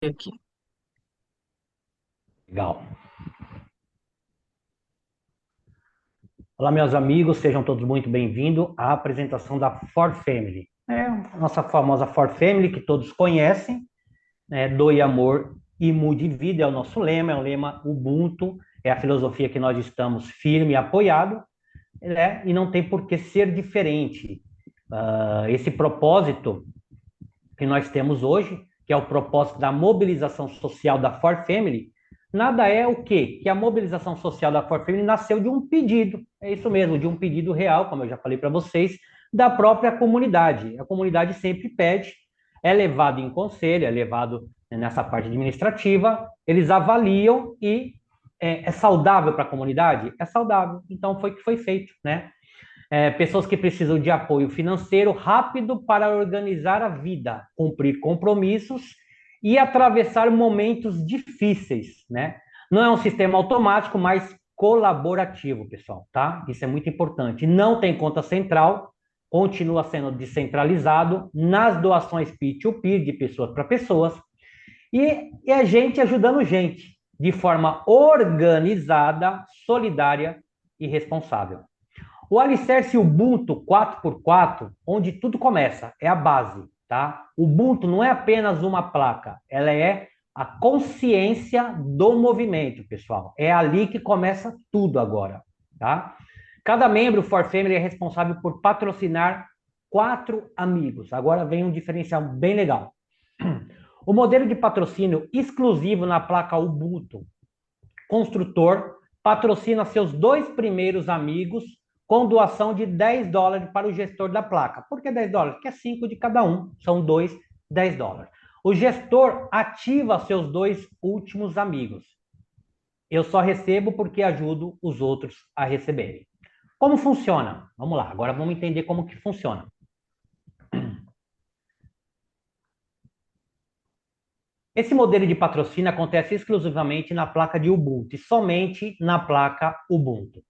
Aqui. Legal. Olá, meus amigos, sejam todos muito bem-vindos à apresentação da Ford Family. É a nossa famosa Ford Family que todos conhecem, né? Doe amor e mude vida é o nosso lema, é o lema Ubuntu, é a filosofia que nós estamos firme e apoiado, né? E não tem por que ser diferente. Esse propósito que nós temos hoje, que é o propósito da mobilização social da For Family, nada é o quê? Que a mobilização social da For Family nasceu de um pedido, é isso mesmo, de um pedido real, como eu já falei para vocês, da própria comunidade. A comunidade sempre pede, é levado em conselho, é levado nessa parte administrativa, eles avaliam e é saudável para a comunidade? É saudável. Então foi o que foi feito, né? Pessoas que precisam de apoio financeiro rápido para organizar a vida, cumprir compromissos e atravessar momentos difíceis, né? Não é um sistema automático, mas colaborativo, pessoal, tá? Isso é muito importante. Não tem conta central, continua sendo descentralizado nas doações peer-to-peer, de pessoas para pessoas, e a gente ajudando gente, de forma organizada, solidária e responsável. O alicerce Ubuntu 4x4, onde tudo começa, é a base, tá? Ubuntu não é apenas uma placa, ela é a consciência do movimento, pessoal. É ali que começa tudo agora, tá? Cada membro For Family é responsável por patrocinar 4 amigos. Agora vem um diferencial bem legal. O modelo de patrocínio exclusivo na placa Ubuntu construtor patrocina seus 2 primeiros amigos com doação de US$ 10 para o gestor da placa. Por que US$ 10? Porque é 5 de cada um, são dois, US$ 10. O gestor ativa seus 2 últimos amigos. Eu só recebo porque ajudo os outros a receberem. Como funciona? Vamos lá, agora vamos entender como que funciona. Esse modelo de patrocínio acontece exclusivamente na placa de Ubuntu, e somente na placa Ubuntu.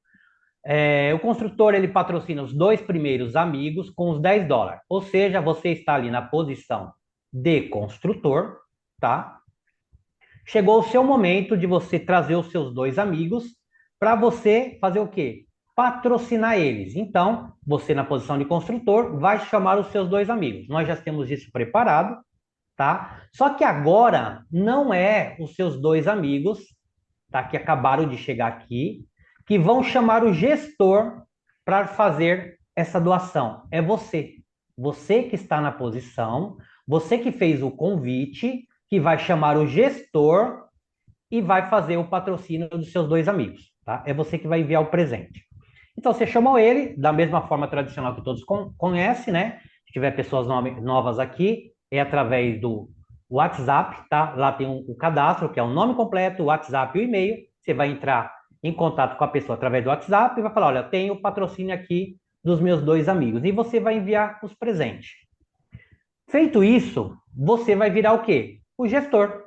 O construtor ele patrocina os 2 primeiros amigos com os US$ 10. Ou seja, você está ali na posição de construtor, tá? Chegou o seu momento de você trazer os seus 2 amigos para você fazer o quê? Patrocinar eles. Então, você na posição de construtor vai chamar os seus 2 amigos. Nós já temos isso preparado, tá? Só que agora não é os seus 2 amigos, tá? Que acabaram de chegar aqui, que vão chamar o gestor para fazer essa doação. É você. Você que está na posição, você que fez o convite, que vai chamar o gestor e vai fazer o patrocínio dos seus 2 amigos, tá? É você que vai enviar o presente. Então, você chamou ele, da mesma forma tradicional que todos conhecem, né? Se tiver pessoas novas aqui, é através do WhatsApp, tá? Lá tem o cadastro, que é o nome completo, o WhatsApp e o e-mail. Você vai entrar em contato com a pessoa através do WhatsApp e vai falar: olha, tenho o patrocínio aqui dos meus 2 amigos. E você vai enviar os presentes. Feito isso, você vai virar o quê? O gestor.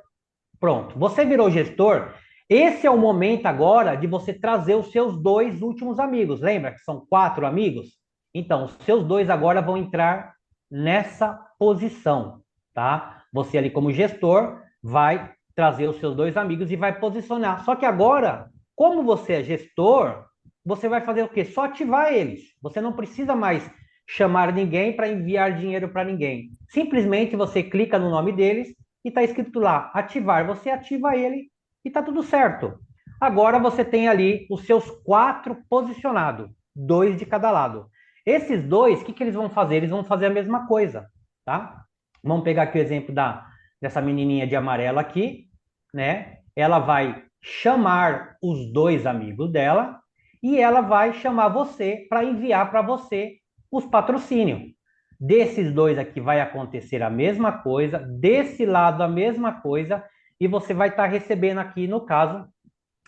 Pronto. Você virou gestor. Esse é o momento agora de você trazer os seus 2 últimos amigos. Lembra que são 4 amigos? Então, os seus 2 agora vão entrar nessa posição, tá? Você ali como gestor vai trazer os seus 2 amigos e vai posicionar. Só que agora, como você é gestor, você vai fazer o quê? Só ativar eles. Você não precisa mais chamar ninguém para enviar dinheiro para ninguém. Simplesmente você clica no nome deles e está escrito lá, ativar. Você ativa ele e está tudo certo. Agora você tem ali os seus 4 posicionados, 2 de cada lado. Esses 2, o que eles vão fazer? Eles vão fazer a mesma coisa, tá? Vamos pegar aqui o exemplo dessa menininha de amarelo aqui, né? Ela vai chamar os 2 amigos dela e ela vai chamar você para enviar para você os patrocínios. Desses 2 aqui vai acontecer a mesma coisa, desse lado a mesma coisa, e você vai estar recebendo aqui, no caso,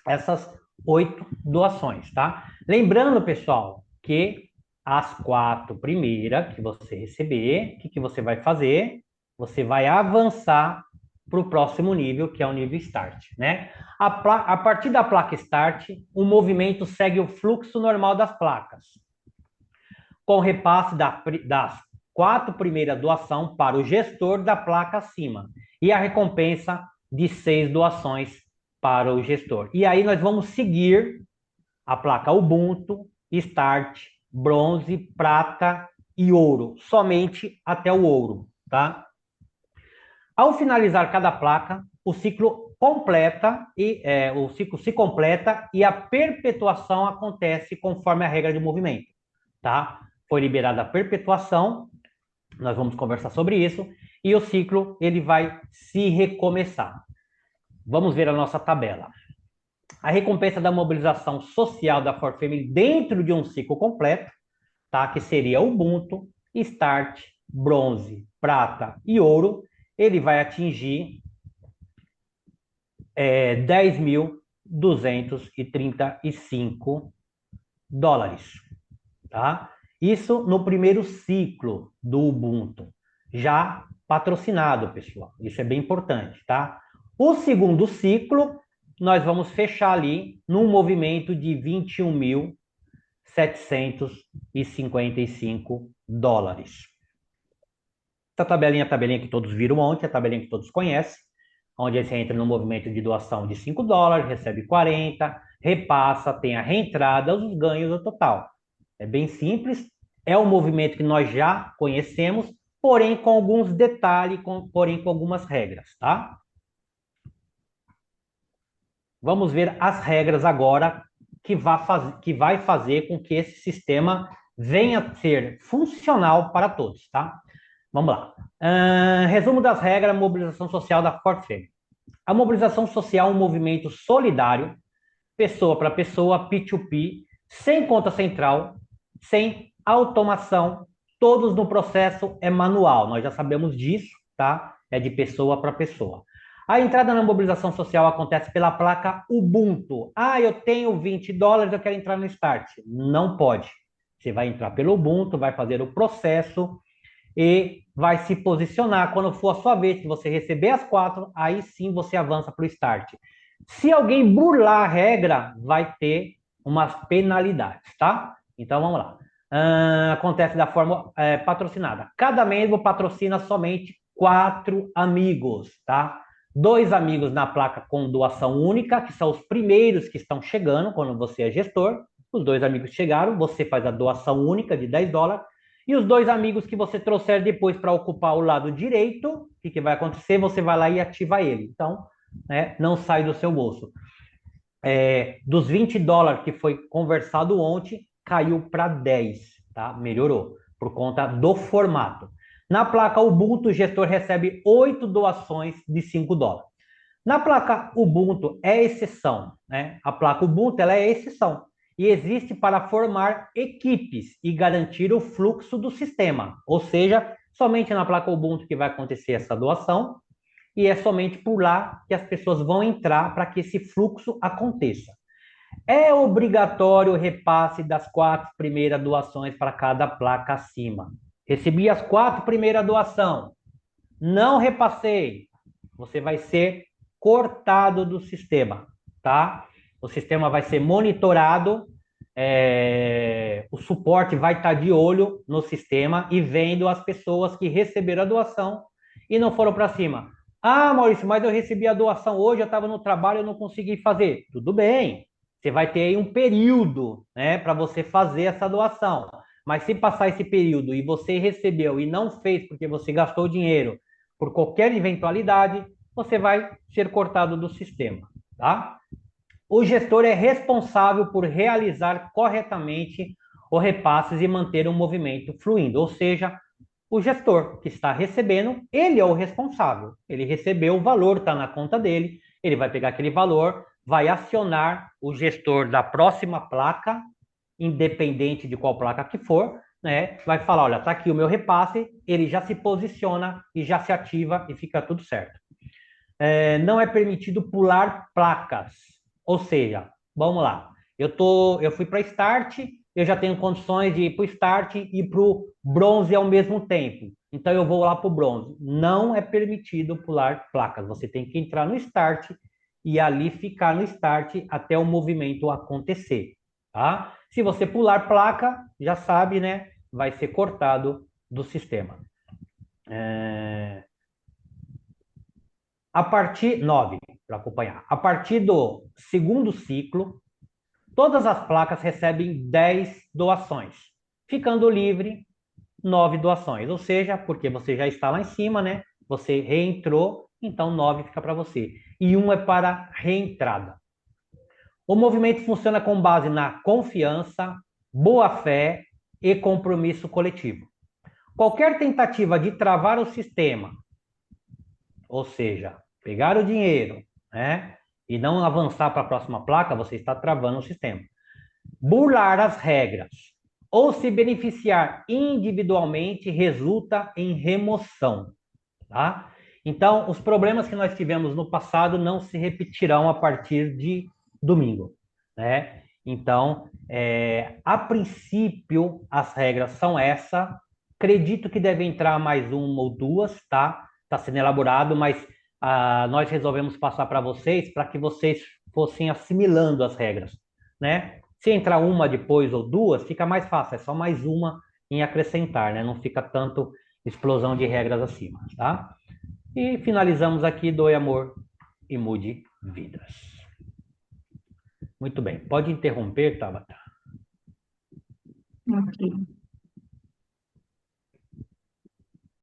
essas 8 doações, tá? Lembrando, pessoal, que as 4 primeiras que você receber, o que você vai fazer? Você vai avançar para o próximo nível, que é o nível Start, né? A partir da placa Start, o movimento segue o fluxo normal das placas com repasse das 4 primeiras doação para o gestor da placa acima e a recompensa de 6 doações para o gestor. E aí nós vamos seguir a placa Ubuntu, Start, Bronze, Prata e Ouro, somente até o Ouro, tá? Ao finalizar cada placa, o ciclo o ciclo se completa e a perpetuação acontece conforme a regra de movimento, tá? Foi liberada a perpetuação, nós vamos conversar sobre isso, e o ciclo ele vai se recomeçar. Vamos ver a nossa tabela. A recompensa da mobilização social da For Family dentro de um ciclo completo, tá? Que seria Ubuntu, Start, Bronze, Prata e Ouro, ele vai atingir 10.235 dólares, tá? Isso no primeiro ciclo do Ubuntu, já patrocinado, pessoal. Isso é bem importante, tá? O segundo ciclo, nós vamos fechar ali num movimento de 21.755 dólares. Essa tabelinha é a tabelinha que todos viram ontem, a tabelinha que todos conhecem, onde você entra no movimento de doação de 5 dólares, recebe 40, repassa, tem a reentrada, os ganhos no total. É bem simples, é um movimento que nós já conhecemos, porém com alguns detalhes, porém com algumas regras, tá? Vamos ver as regras agora que vai fazer com que esse sistema venha a ser funcional para todos, tá? Vamos lá. Resumo das regras, mobilização social da Forte. A mobilização social é um movimento solidário, pessoa para pessoa, P2P, sem conta central, sem automação, todos no processo é manual. Nós já sabemos disso, tá? É de pessoa para pessoa. A entrada na mobilização social acontece pela placa Ubuntu. Ah, eu tenho 20 dólares, eu quero entrar no Start. Não pode. Você vai entrar pelo Ubuntu, vai fazer o processo e vai se posicionar. Quando for a sua vez, que você receber as 4, aí sim você avança para o Start. Se alguém burlar a regra, vai ter umas penalidades, tá? Então vamos lá. Acontece da forma patrocinada. Cada membro patrocina somente 4 amigos, tá? 2 amigos na placa com doação única, que são os primeiros que estão chegando quando você é gestor. Os 2 amigos chegaram, você faz a doação única de 10 dólares. E os 2 amigos que você trouxer depois para ocupar o lado direito, o que vai acontecer? Você vai lá e ativa ele. Então, né, não sai do seu bolso. Dos 20 dólares que foi conversado ontem, caiu para 10, tá? Melhorou, por conta do formato. Na placa Ubuntu, o gestor recebe 8 doações de 5 dólares. Na placa Ubuntu é exceção, né? A placa Ubuntu ela é exceção e existe para formar equipes e garantir o fluxo do sistema. Ou seja, somente na placa Ubuntu que vai acontecer essa doação e é somente por lá que as pessoas vão entrar para que esse fluxo aconteça. É obrigatório o repasse das 4 primeiras doações para cada placa acima. Recebi as 4 primeiras doações, não repassei, você vai ser cortado do sistema, tá? O sistema vai ser monitorado, o suporte vai estar de olho no sistema e vendo as pessoas que receberam a doação e não foram para cima. Ah, Maurício, mas eu recebi a doação hoje, eu estava no trabalho, eu não consegui fazer. Tudo bem, você vai ter aí um período, né, para você fazer essa doação. Mas se passar esse período e você recebeu e não fez porque você gastou dinheiro por qualquer eventualidade, você vai ser cortado do sistema, tá? O gestor é responsável por realizar corretamente os repasses e manter o movimento fluindo, ou seja, o gestor que está recebendo, ele é o responsável. Ele recebeu o valor, está na conta dele, ele vai pegar aquele valor, vai acionar o gestor da próxima placa, independente de qual placa que for, né? Vai falar, olha, tá aqui o meu repasse, ele já se posiciona e já se ativa e fica tudo certo. Não é permitido pular placas, ou seja, vamos lá, eu fui para Start, eu já tenho condições de ir para o Start e para o Bronze ao mesmo tempo, então eu vou lá para o Bronze. Não é permitido pular placas, você tem que entrar no Start e ali ficar no Start até o movimento acontecer, tá? Se você pular placa, já sabe, né? Vai ser cortado do sistema. A partir 9, para acompanhar. A partir do segundo ciclo, todas as placas recebem 10 doações, ficando livre 9 doações. Ou seja, porque você já está lá em cima, né? Você reentrou, então 9 fica para você. E 1 é para reentrada. O movimento funciona com base na confiança, boa-fé e compromisso coletivo. Qualquer tentativa de travar o sistema, ou seja, pegar o dinheiro, né, e não avançar para a próxima placa, você está travando o sistema. Burlar as regras ou se beneficiar individualmente resulta em remoção, tá? Então, os problemas que nós tivemos no passado não se repetirão a partir de domingo, né? Então, a princípio, as regras são essa. Acredito que deve entrar mais uma ou duas, tá? Está sendo elaborado, mas nós resolvemos passar para vocês para que vocês fossem assimilando as regras, né? Se entrar uma depois ou duas, fica mais fácil, é só mais uma em acrescentar, né? Não fica tanto explosão de regras acima, tá? E finalizamos aqui, doe amor e mude vidas. Muito bem, pode interromper, Tabata? Ok.